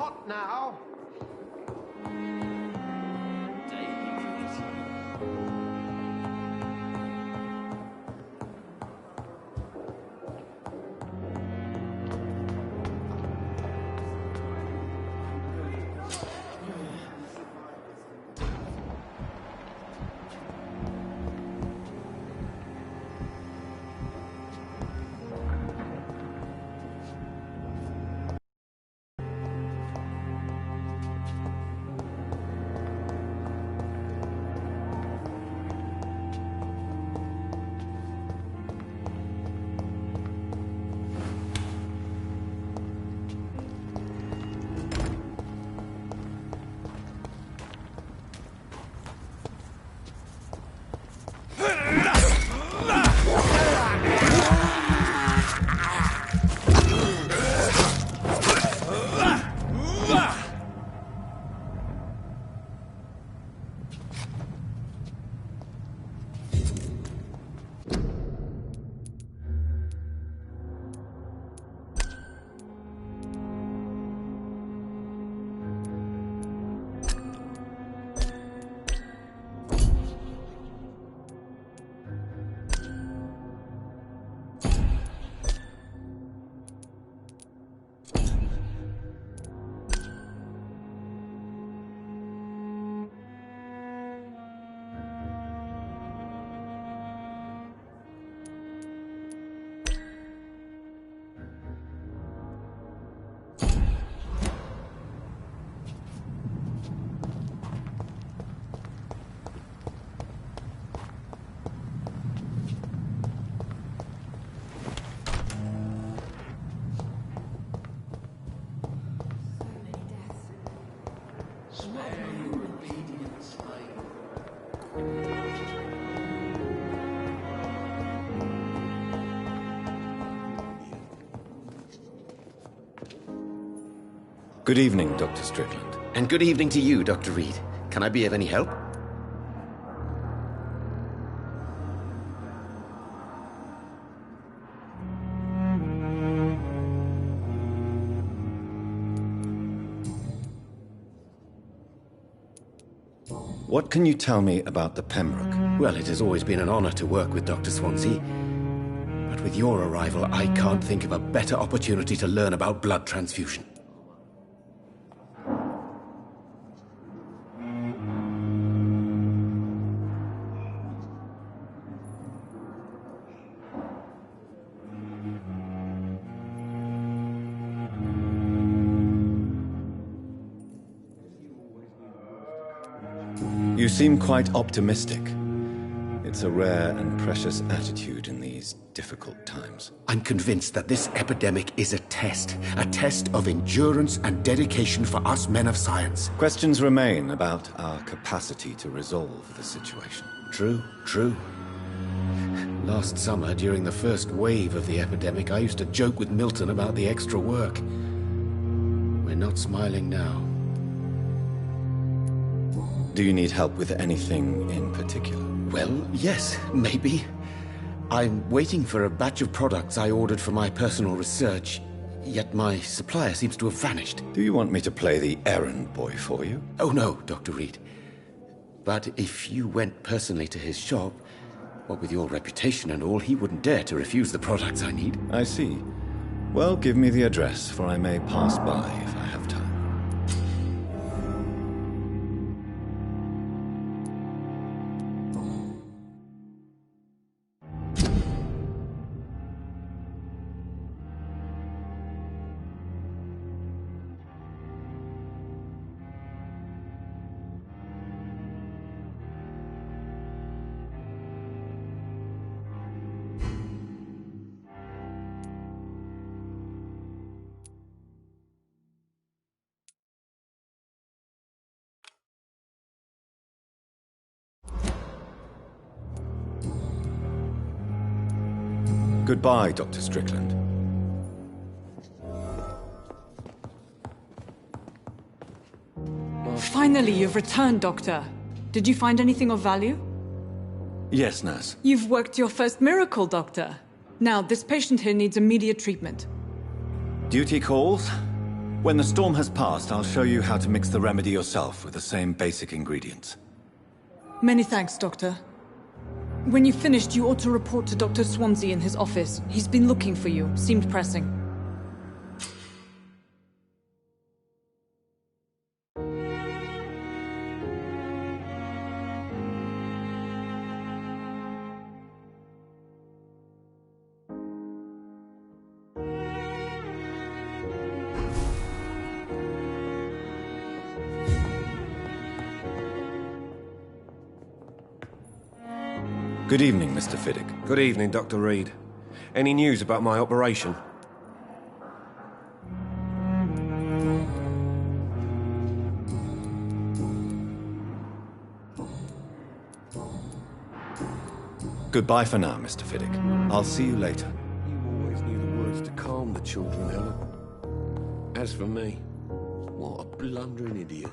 What now? Good evening, Dr. Strickland. And good evening to you, Dr. Reed. Can I be of any help? What can you tell me about the Pembroke? Well, it has always been an honor to work with Dr. Swansea. But with your arrival, I can't think of a better opportunity to learn about blood transfusion. You seem quite optimistic. It's a rare and precious attitude in these difficult times. I'm convinced that this epidemic is a test of endurance and dedication for us men of science. Questions remain about our capacity to resolve the situation. True. Last summer, during the first wave of the epidemic, I used to joke with Milton about the extra work. We're not smiling now. Do you need help with anything in particular? Well, yes, maybe. I'm waiting for a batch of products I ordered for my personal research, yet my supplier seems to have vanished. Do you want me to play the errand boy for you? Oh no, Dr. Reed. But if you went personally to his shop, what with your reputation and all, he wouldn't dare to refuse the products I need. I see. Well, give me the address, for I may pass by if I have time. Goodbye, Dr. Strickland. Finally, you've returned, Doctor. Did you find anything of value? Yes, nurse. You've worked your first miracle, Doctor. Now, this patient here needs immediate treatment. Duty calls. When the storm has passed, I'll show you how to mix the remedy yourself with the same basic ingredients. Many thanks, Doctor. When you've finished, you ought to report to Dr. Swansea in his office. He's been looking for you. Seemed pressing. Good evening, Mr. Fiddick. Good evening, Dr. Reed. Any news about my operation? Goodbye for now, Mr. Fiddick. I'll see you later. You always knew the words to calm the children, Helen. As for me, what a blundering idiot.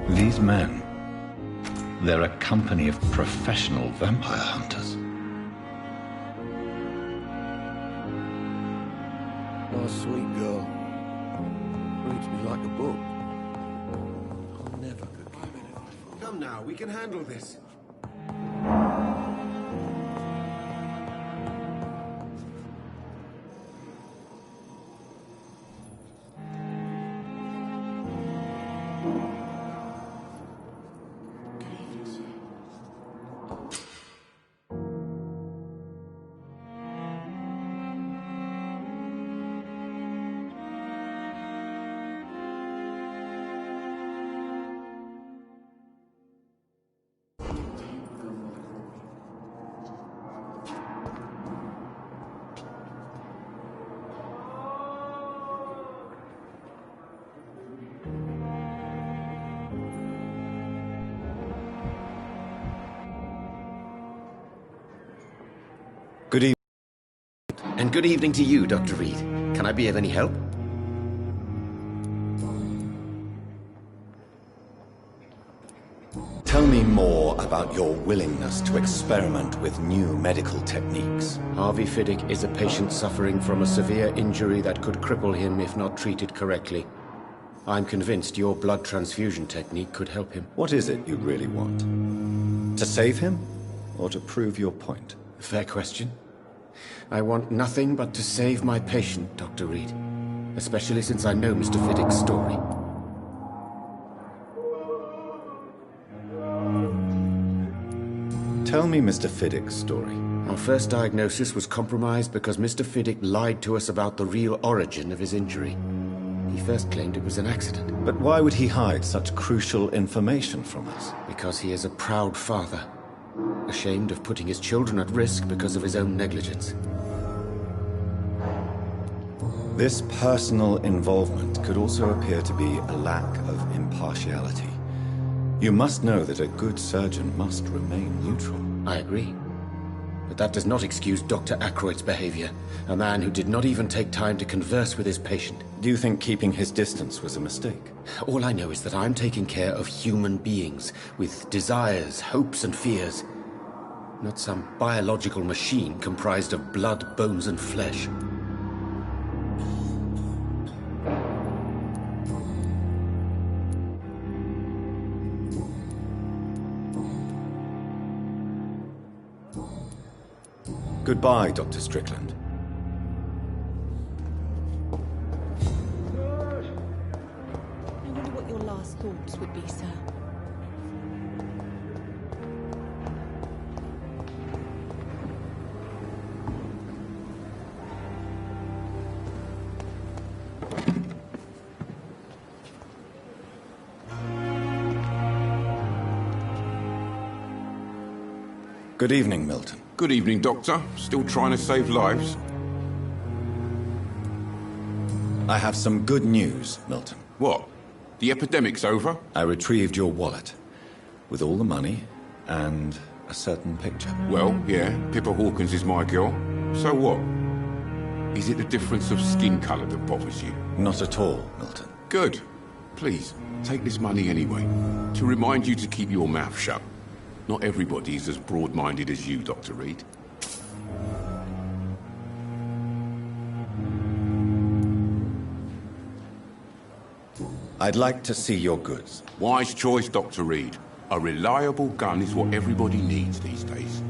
These men, they're a company of professional vampire hunters. Nice sweet girl. reads me like a book. I never could give it. Come now, we can handle this. Good evening. And good evening to you, Dr. Reed. Can I be of any help? Tell me more about your willingness to experiment with new medical techniques. Harvey Fiddick is a patient suffering from a severe injury that could cripple him if not treated correctly. I'm convinced your blood transfusion technique could help him. What is it you really want? To save him, or to prove your point? Fair question. I want nothing but to save my patient, Dr. Reed. Especially since I know Mr. Fiddick's story. Tell me Mr. Fiddick's story. Our first diagnosis was compromised because Mr. Fiddick lied to us about the real origin of his injury. He first claimed it was an accident. But why would he hide such crucial information from us? Because he is a proud father. Ashamed of putting his children at risk because of his own negligence. This personal involvement could also appear to be a lack of impartiality. You must know that a good surgeon must remain neutral. I agree. But that does not excuse Dr. Aykroyd's behavior. A man who did not even take time to converse with his patient. Do you think keeping his distance was a mistake? All I know is that I'm taking care of human beings with desires, hopes, and fears. Not some biological machine comprised of blood, bones, and flesh. Goodbye, Dr. Strickland. I wonder what your last thoughts would be, sir. Good evening, Milton. Good evening, Doctor. Still trying to save lives? I have some good news, Milton. What? The epidemic's over? I retrieved your wallet, with all the money and a certain picture. Well, yeah, Pippa Hawkins is my girl. So what? Is it the difference of skin colour that bothers you? Not at all, Milton. Good. Please, take this money anyway. To remind you to keep your mouth shut. Not everybody is as broad-minded as you, Dr. Reed. I'd like to see your goods. Wise choice, Dr. Reed. A reliable gun is what everybody needs these days.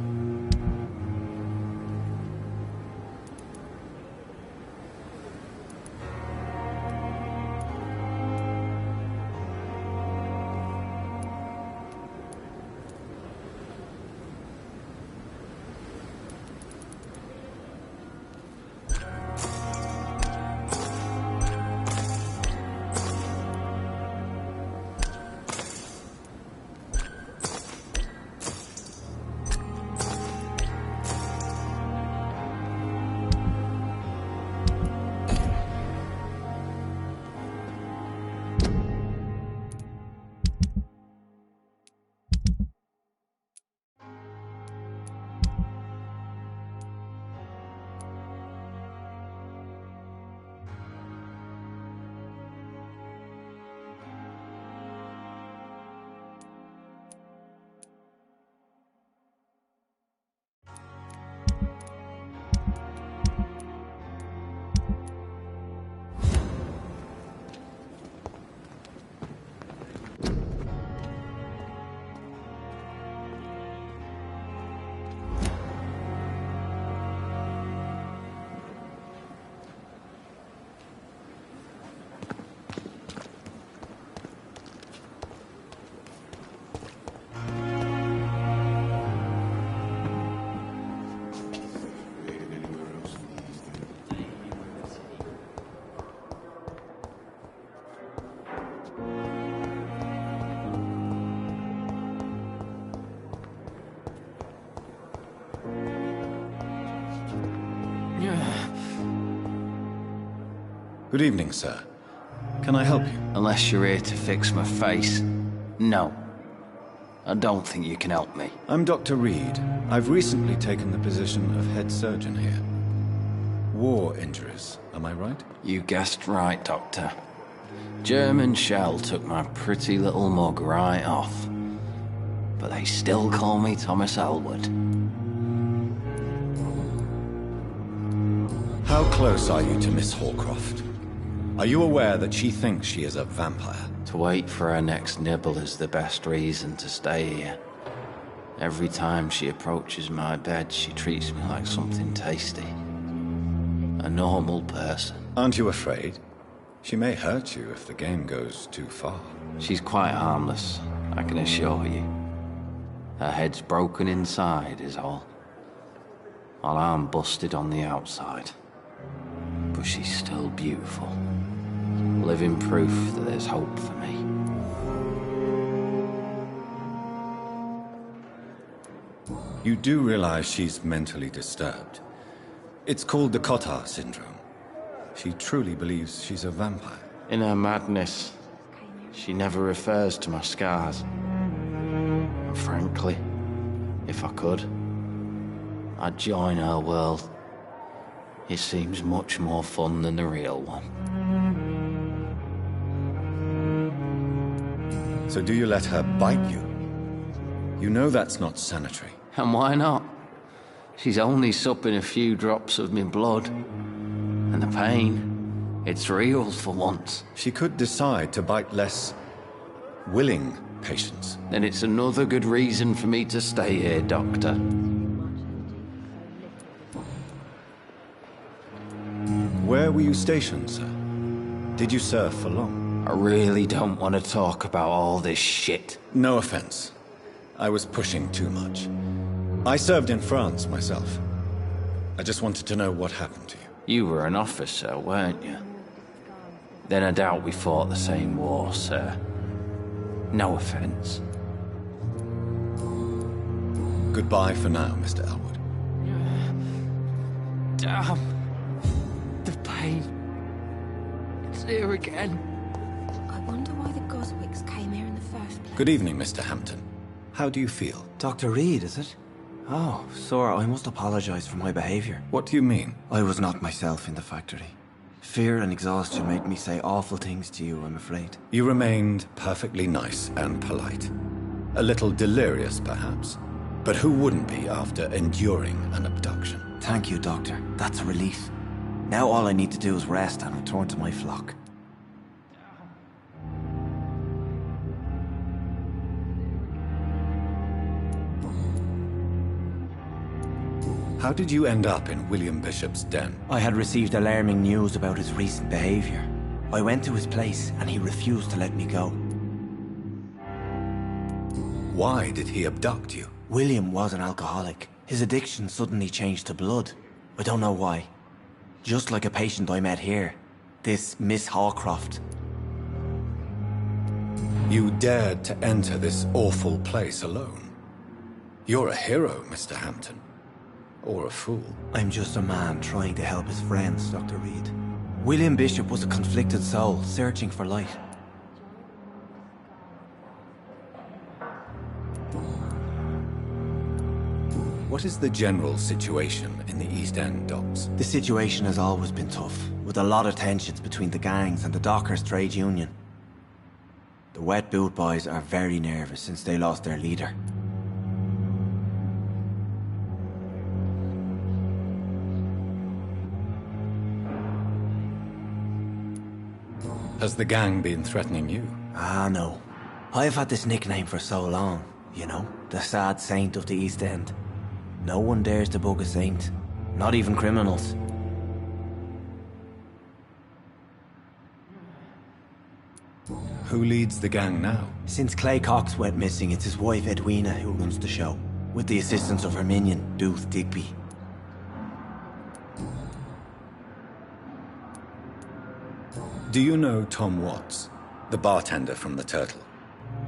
Good evening, sir. Can I help you? Unless you're here to fix my face. No. I don't think you can help me. I'm Dr. Reed. I've recently taken the position of head surgeon here. War injuries, am I right? You guessed right, Doctor. German shell took my pretty little mug right off. But they still call me Thomas Elwood. How close are you to Miss Hallcroft? Are you aware that she thinks she is a vampire? To wait for her next nibble is the best reason to stay here. Every time she approaches my bed, she treats me like something tasty. A normal person. Aren't you afraid? She may hurt you if the game goes too far. She's quite harmless, I can assure you. Her head's broken inside is all. While I'm busted on the outside. But she's still beautiful. Living proof that there's hope for me. You do realize she's mentally disturbed. It's called the Cotard syndrome. She truly believes she's a vampire. In her madness, she never refers to my scars. And frankly, if I could, I'd join her world. It seems much more fun than the real one. So do you let her bite you? You know that's not sanitary. And why not? She's only supping a few drops of me blood. And the pain, it's real for once. She could decide to bite less willing patients. Then it's another good reason for me to stay here, Doctor. Where were you stationed, sir? Did you serve for long? I really don't want to talk about all this shit. No offense. I was pushing too much. I served in France myself. I just wanted to know what happened to you. You were an officer, weren't you? Then I doubt we fought the same war, sir. No offense. Goodbye for now, Mr. Elwood. Damn. The pain. It's here again. I wonder why the Goswicks came here in the first place. Good evening, Mr. Hampton. How do you feel? Dr. Reed, is it? Oh, sir, I must apologize for my behavior. What do you mean? I was not myself in the factory. Fear and exhaustion made me say awful things to you, I'm afraid. You remained perfectly nice and polite. A little delirious, perhaps. But who wouldn't be after enduring an abduction? Thank you, Doctor. That's a relief. Now all I need to do is rest and return to my flock. How did you end up in William Bishop's den? I had received alarming news about his recent behavior. I went to his place and he refused to let me go. Why did he abduct you? William was an alcoholic. His addiction suddenly changed to blood. I don't know why. Just like a patient I met here. This Miss Hallcroft. You dared to enter this awful place alone. You're a hero, Mr. Hampton. Or a fool. I'm just a man trying to help his friends, Dr. Reed. William Bishop was a conflicted soul, searching for light. What is the general situation in the East End docks? The situation has always been tough, with a lot of tensions between the gangs and the Dockers' trade union. The Wet Boot Boys are very nervous since they lost their leader. Has the gang been threatening you? Ah, no. I've had this nickname for so long, you know, the sad saint of the East End. No one dares to bug a saint, not even criminals. Who leads the gang now? Since Clay Cox went missing, it's his wife Edwina who runs the show, with the assistance of her minion, Dooth Digby. Do you know Tom Watts, the bartender from the Turtle?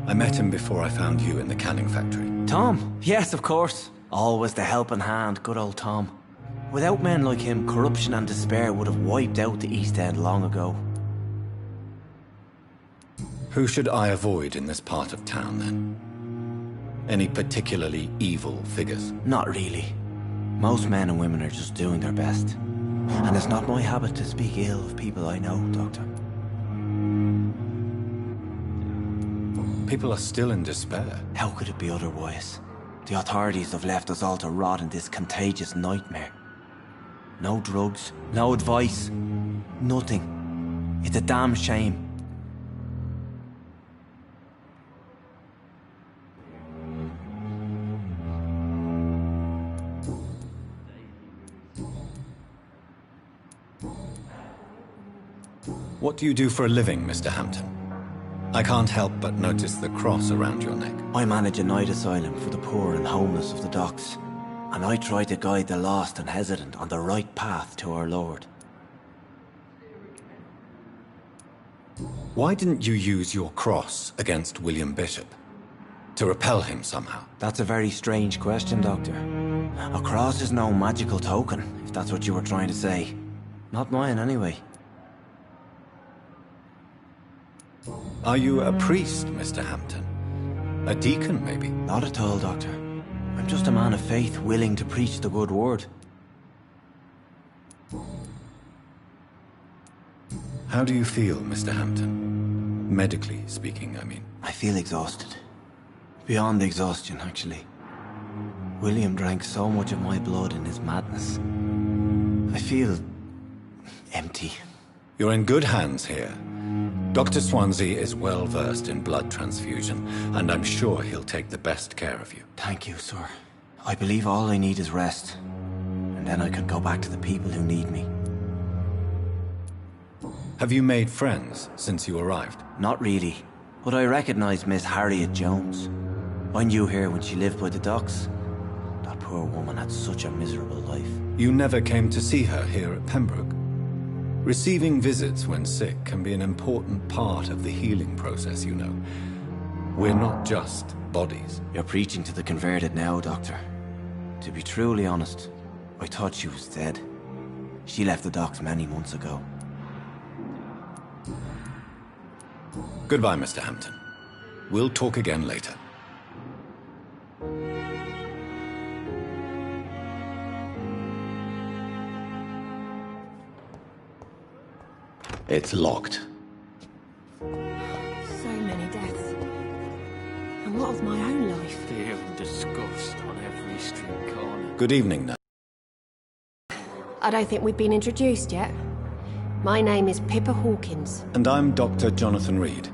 I met him before I found you in the canning factory. Tom? Yes, of course. Always the helping hand, good old Tom. Without men like him, corruption and despair would have wiped out the East End long ago. Who should I avoid in this part of town, then? Any particularly evil figures? Not really. Most men and women are just doing their best. And it's not my habit to speak ill of people I know, Doctor. People are still in despair. How could it be otherwise? The authorities have left us all to rot in this contagious nightmare. No drugs, no advice, nothing. It's a damn shame. What do you do for a living, Mr. Hampton? I can't help but notice the cross around your neck. I manage a night asylum for the poor and homeless of the docks. And I try to guide the lost and hesitant on the right path to our Lord. Why didn't you use your cross against William Bishop? To repel him somehow? That's a very strange question, Doctor. A cross is no magical token, if that's what you were trying to say. Not mine, anyway. Are you a priest, Mr. Hampton? A deacon, maybe? Not at all, Doctor. I'm just a man of faith, willing to preach the good word. How do you feel, Mr. Hampton? Medically speaking, I mean. I feel exhausted. Beyond exhaustion, actually. William drank so much of my blood in his madness. I feel empty. You're in good hands here. Dr. Swansea is well versed in blood transfusion, and I'm sure he'll take the best care of you. Thank you, sir. I believe all I need is rest. And then I can go back to the people who need me. Have you made friends since you arrived? Not really. But I recognize Miss Harriet Jones. I knew her when she lived by the docks. That poor woman had such a miserable life. You never came to see her here at Pembroke? Receiving visits when sick can be an important part of the healing process, you know. We're not just bodies. You're preaching to the converted now, Doctor. To be truly honest, I thought she was dead. She left the docks many months ago. Goodbye, Mr. Hampton. We'll talk again later. It's locked. So many deaths. And what of my own life? Fear and disgust on every street corner. Good evening, Nurse. I don't think we've been introduced yet. My name is Pippa Hawkins. And I'm Dr. Jonathan Reed.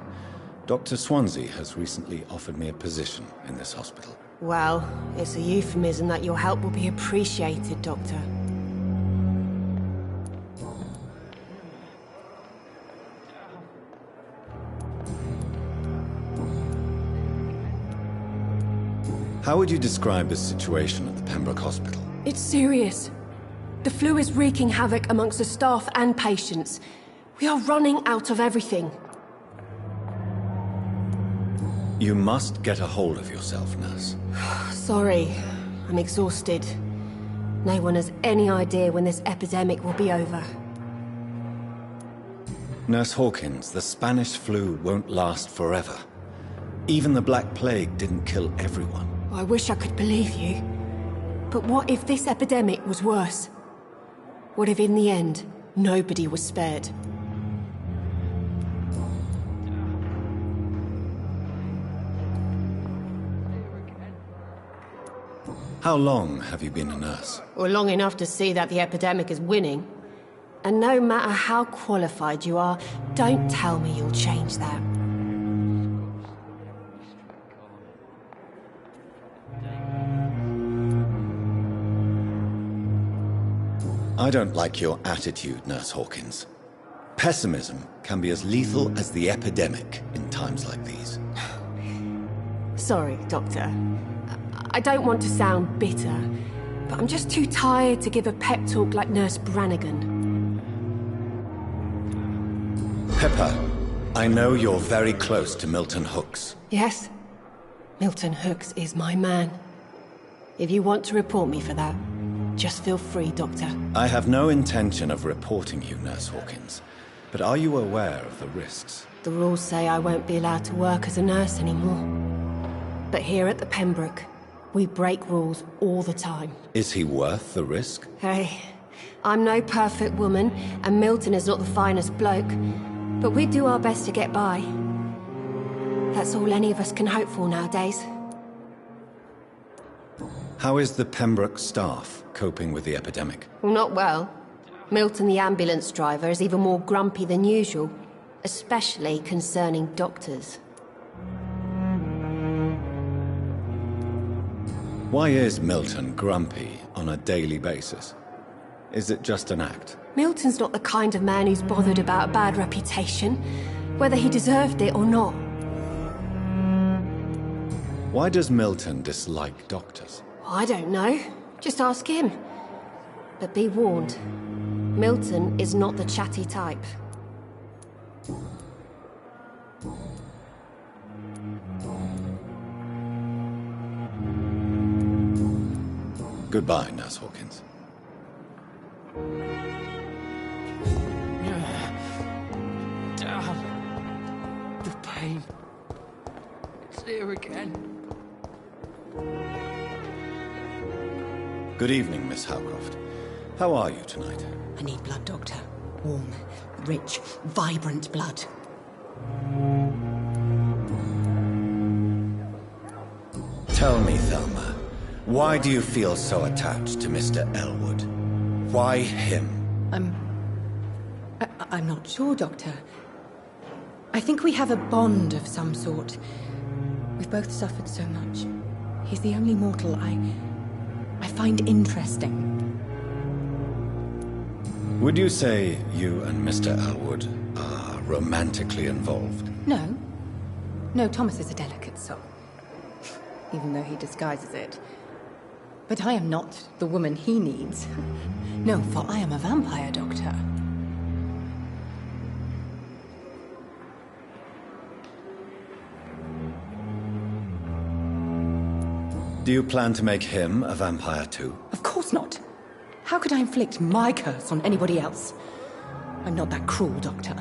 Dr. Swansea has recently offered me a position in this hospital. Well, it's a euphemism that your help will be appreciated, Doctor. How would you describe the situation at the Pembroke Hospital? It's serious. The flu is wreaking havoc amongst the staff and patients. We are running out of everything. You must get a hold of yourself, nurse. Sorry, I'm exhausted. No one has any idea when this epidemic will be over. Nurse Hawkins, the Spanish flu won't last forever. Even the Black Plague didn't kill everyone. I wish I could believe you. But what if this epidemic was worse? What if in the end, nobody was spared? How long have you been a nurse? Well, long enough to see that the epidemic is winning. And no matter how qualified you are, don't tell me you'll change that. I don't like your attitude, Nurse Hawkins. Pessimism can be as lethal as the epidemic in times like these. Sorry, Doctor. I don't want to sound bitter, but I'm just too tired to give a pep talk like Nurse Brannigan. Pippa, I know you're very close to Milton Hooks. Yes? Milton Hooks is my man. If you want to report me for that, Just feel free, Doctor. I have no intention of reporting you, Nurse Hawkins. But are you aware of the risks? The rules say I won't be allowed to work as a nurse anymore. But here at the Pembroke, we break rules all the time. Is he worth the risk? Hey, I'm no perfect woman, and Milton is not the finest bloke. But we do our best to get by. That's all any of us can hope for nowadays. How is the Pembroke staff coping with the epidemic? Well, not well. Milton, the ambulance driver, is even more grumpy than usual, especially concerning doctors. Why is Milton grumpy on a daily basis? Is it just an act? Milton's not the kind of man who's bothered about a bad reputation, whether he deserved it or not. Why does Milton dislike doctors? I don't know. Just ask him. But be warned, Milton is not the chatty type. Goodbye, Nurse Hawkins. The pain. It's here again. Good evening, Miss Howcroft. How are you tonight? I need blood, Doctor. Warm, rich, vibrant blood. Tell me, Thelma, why do you feel so attached to Mr. Elwood? Why him? I'm not sure, Doctor. I think we have a bond of some sort. We've both suffered so much. He's the only mortal I find interesting. Would you say you and Mr. Elwood are romantically involved? No. No, Thomas is a delicate soul. Even though he disguises it. But I am not the woman he needs. No, for I am a vampire, Doctor. Do you plan to make him a vampire too? Of course not. How could I inflict my curse on anybody else? I'm not that cruel, Doctor.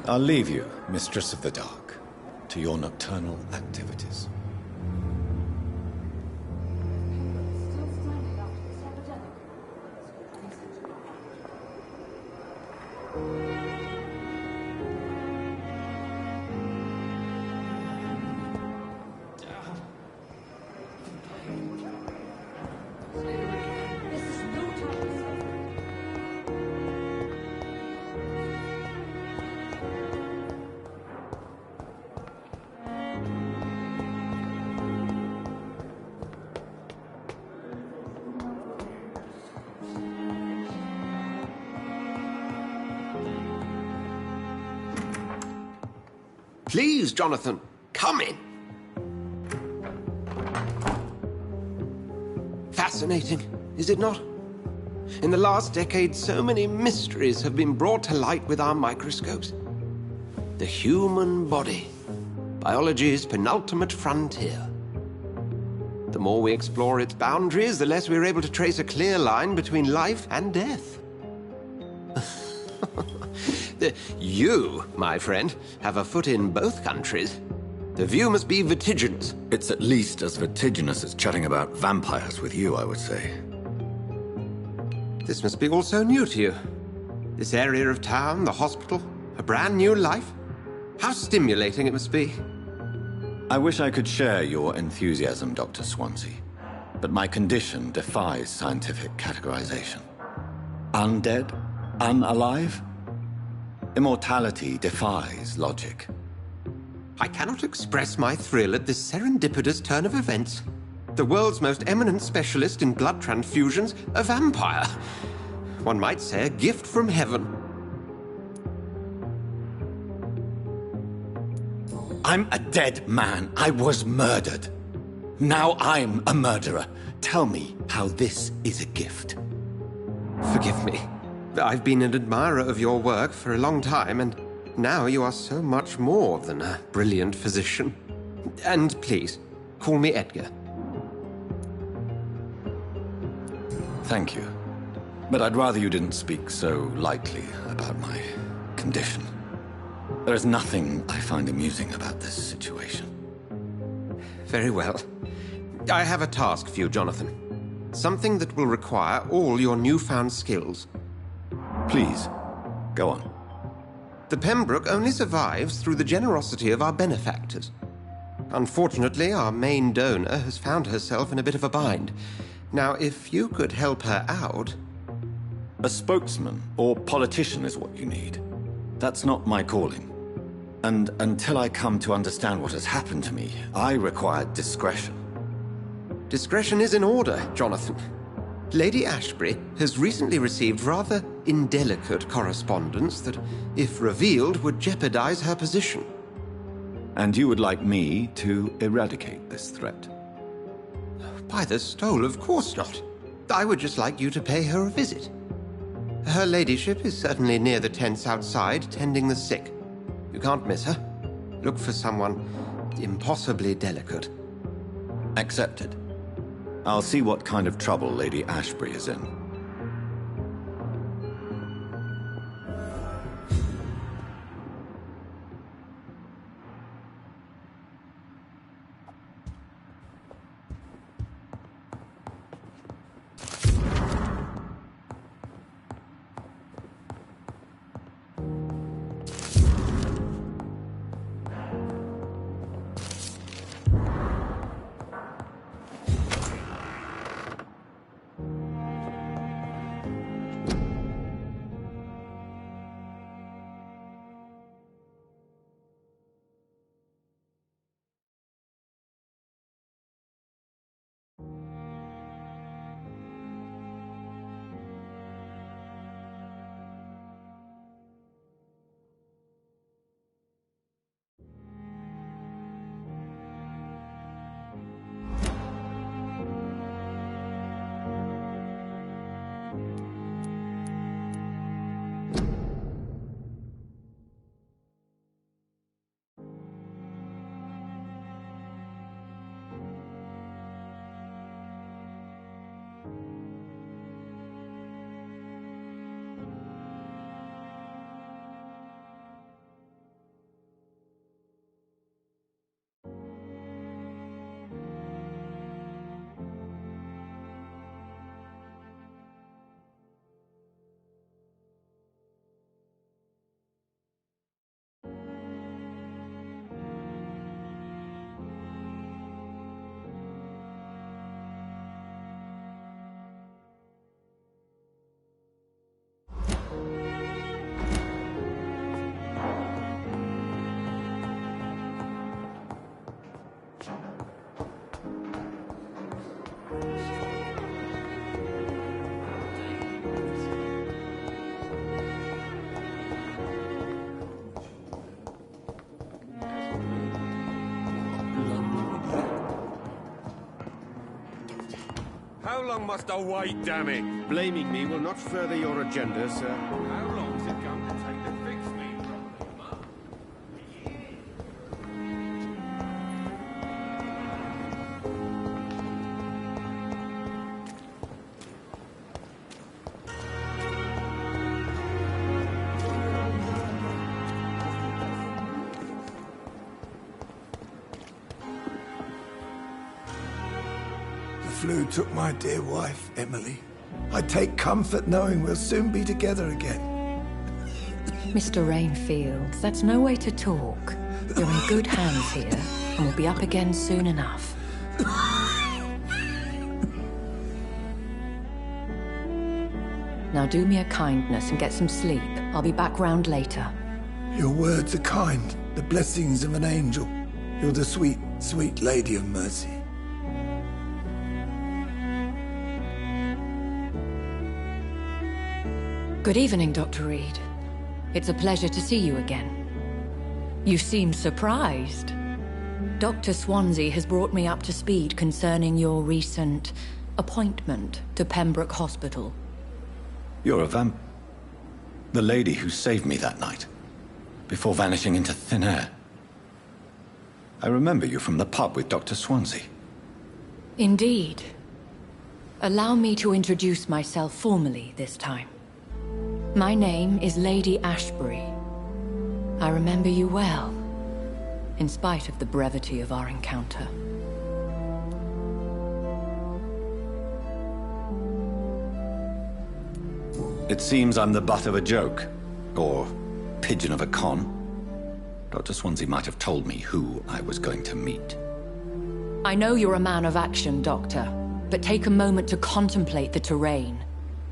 I'll leave you, Mistress of the Dark, to your nocturnal activities. Please, Jonathan, come in. Fascinating, is it not? In the last decade, so many mysteries have been brought to light with our microscopes. The human body, biology's penultimate frontier. The more we explore its boundaries, the less we're able to trace a clear line between life and death. You, my friend, have a foot in both countries. The view must be vertiginous. It's at least as vertiginous as chatting about vampires with you, I would say. This must be all so new to you. This area of town, the hospital, a brand new life. How stimulating it must be. I wish I could share your enthusiasm, Dr. Swansea, but my condition defies scientific categorization. Undead? Unalive? Immortality defies logic. I cannot express my thrill at this serendipitous turn of events. The world's most eminent specialist in blood transfusions, a vampire. One might say a gift from heaven. I'm a dead man. I was murdered. Now I'm a murderer. Tell me how this is a gift. Forgive me. I've been an admirer of your work for a long time, and now you are so much more than a brilliant physician. And please, call me Edgar. Thank you. But I'd rather you didn't speak so lightly about my condition. There is nothing I find amusing about this situation. Very well. I have a task for you, Jonathan. Something that will require all your newfound skills. Please, go on. The Pembroke only survives through the generosity of our benefactors. Unfortunately, our main donor has found herself in a bit of a bind. Now, if you could help her out... A spokesman or politician is what you need. That's not my calling. And until I come to understand what has happened to me, I require discretion. Discretion is in order, Jonathan. Lady Ashbury has recently received rather indelicate correspondence that, if revealed, would jeopardize her position. And you would like me to eradicate this threat? By the stole, of course not. I would just like you to pay her a visit. Her ladyship is certainly near the tents outside, tending the sick. You can't miss her. Look for someone impossibly delicate. Accepted. I'll see what kind of trouble Lady Ashbury is in. How long must I wait, damn it? Blaming me will not further your agenda, sir. How long's it going to take to fix me properly, flu took my dear wife, Emily. I take comfort knowing we'll soon be together again. Mr. Rainfield, that's no way to talk. You're in good hands here, and we'll be up again soon enough. Now do me a kindness and get some sleep. I'll be back round later. Your words are kind, the blessings of an angel. You're the sweet, sweet Lady of Mercy. Good evening, Dr. Reed. It's a pleasure to see you again. You seem surprised. Dr. Swansea has brought me up to speed concerning your recent appointment to Pembroke Hospital. You're a the lady who saved me that night, before vanishing into thin air. I remember you from the pub with Dr. Swansea. Indeed. Allow me to introduce myself formally this time. My name is Lady Ashbury. I remember you well, in spite of the brevity of our encounter. It seems I'm the butt of a joke, or pigeon of a con. Dr. Swansea might have told me who I was going to meet. I know you're a man of action, Doctor, but take a moment to contemplate the terrain.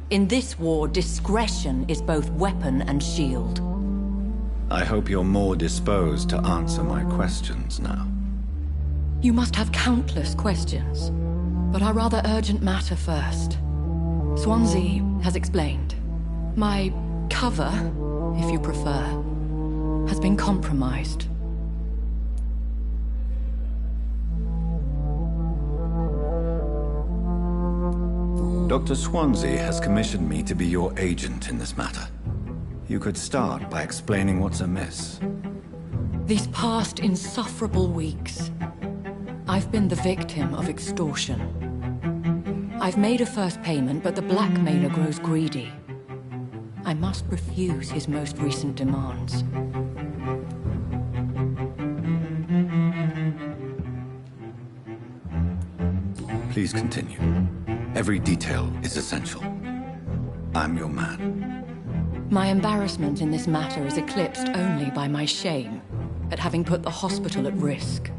In this war, discretion is both weapon and shield. I hope you're more disposed to answer my questions now. You must have countless questions, but our rather urgent matter first. Swansea has explained. My cover, if you prefer, has been compromised. Dr. Swansea has commissioned me to be your agent in this matter. You could start by explaining what's amiss. These past insufferable weeks, I've been the victim of extortion. I've made a first payment, but the blackmailer grows greedy. I must refuse his most recent demands. Please continue. Every detail is essential. I'm your man. My embarrassment in this matter is eclipsed only by my shame at having put the hospital at risk.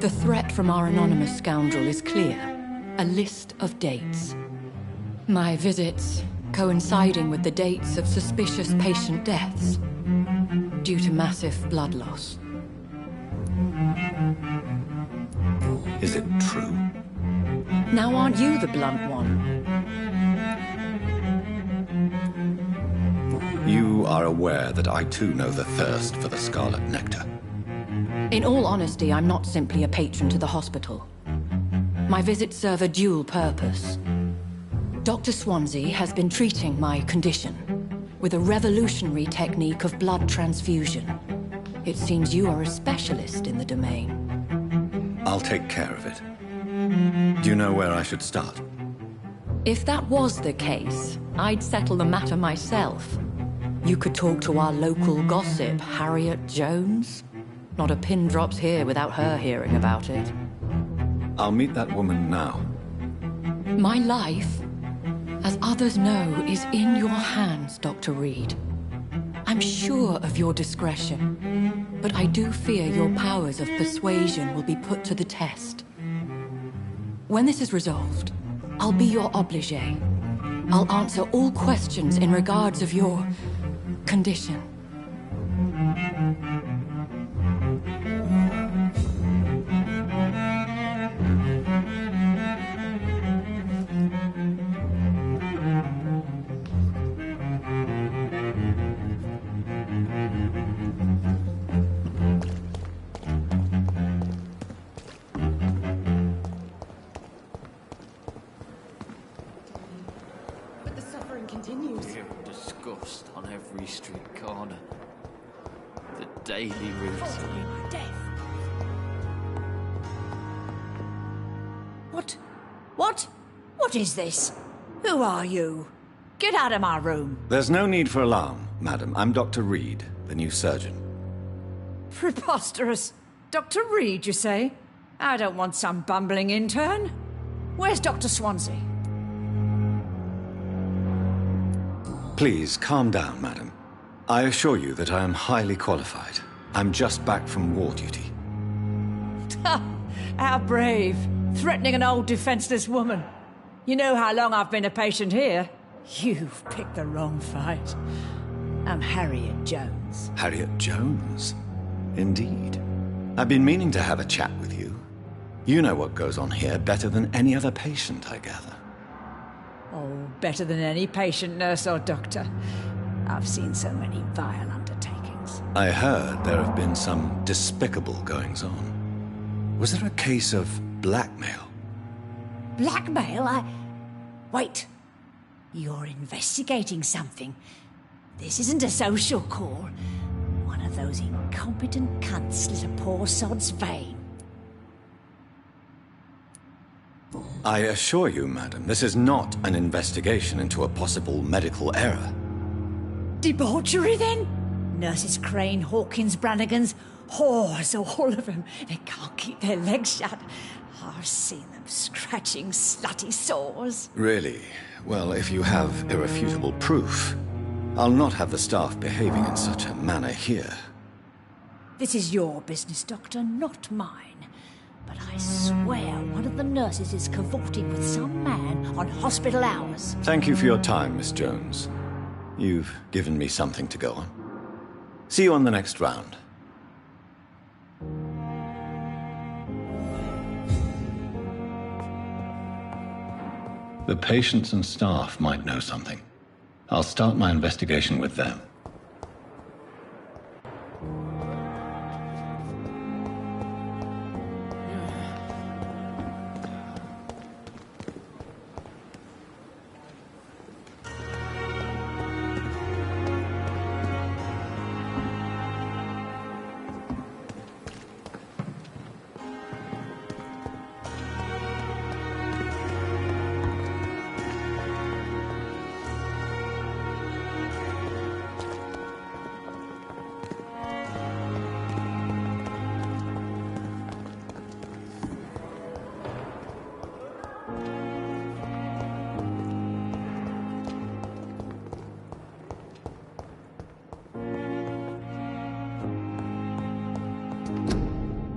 The threat from our anonymous scoundrel is clear. A list of dates. My visits coinciding with the dates of suspicious patient deaths due to massive blood loss. Is it true? Now aren't you the blunt one? You are aware that I too know the thirst for the scarlet nectar. In all honesty, I'm not simply a patron to the hospital. My visits serve a dual purpose. Dr. Swansea has been treating my condition with a revolutionary technique of blood transfusion. It seems you are a specialist in the domain. I'll take care of it. Do you know where I should start? If that was the case, I'd settle the matter myself. You could talk to our local gossip, Harriet Jones. Not a pin drops here without her hearing about it. I'll meet that woman now. My life, as others know, is in your hands, Dr. Reed. I'm sure of your discretion, but I do fear your powers of persuasion will be put to the test. When this is resolved, I'll be your obligé. I'll answer all questions in regards of your condition. Daily routine. What is this? Who are you? Get out of my room. There's no need for alarm, madam. I'm Dr. Reed, the new surgeon. Preposterous. Dr. Reed, you say? I don't want some bumbling intern. Where's Dr. Swansea? Please, calm down, madam. I assure you that I am highly qualified. I'm just back from war duty. How brave. Threatening an old defenseless woman. You know how long I've been a patient here? You've picked the wrong fight. I'm Harriet Jones. Harriet Jones? Indeed. I've been meaning to have a chat with you. You know what goes on here better than any other patient, I gather. Oh, better than any patient, nurse or doctor. I've seen so many vile undertakings. I heard there have been some despicable goings-on. Was there a case of blackmail? Blackmail? Wait. You're investigating something. This isn't a social call. One of those incompetent cunts slit a poor sod's vein. I assure you, madam, this is not an investigation into a possible medical error. Debauchery, then? Nurses Crane, Hawkins, Brannigans, whores, all of them. They can't keep their legs shut. I've seen them scratching slutty sores. Really? Well, if you have irrefutable proof, I'll not have the staff behaving in such a manner here. This is your business, Doctor, not mine. But I swear one of the nurses is cavorting with some man on hospital hours. Thank you for your time, Miss Jones. You've given me something to go on. See you on the next round. The patients and staff might know something. I'll start my investigation with them.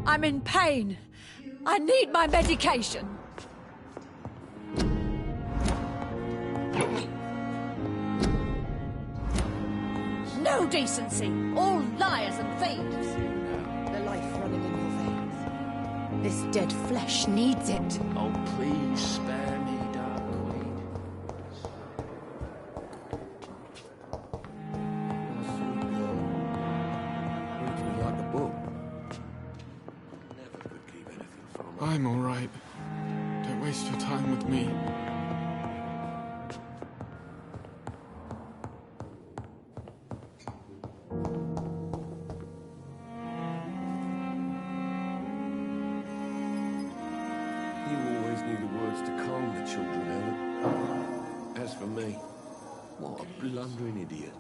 I'm in pain. I need my medication. No decency. All liars and thieves. The life running in your veins. This dead flesh needs it. Oh, please spare me, Dark Queen. Like a book. I'm all right. Don't waste your time with me. You always knew the words to calm the children, Ellen. As for me, what a blundering idiot.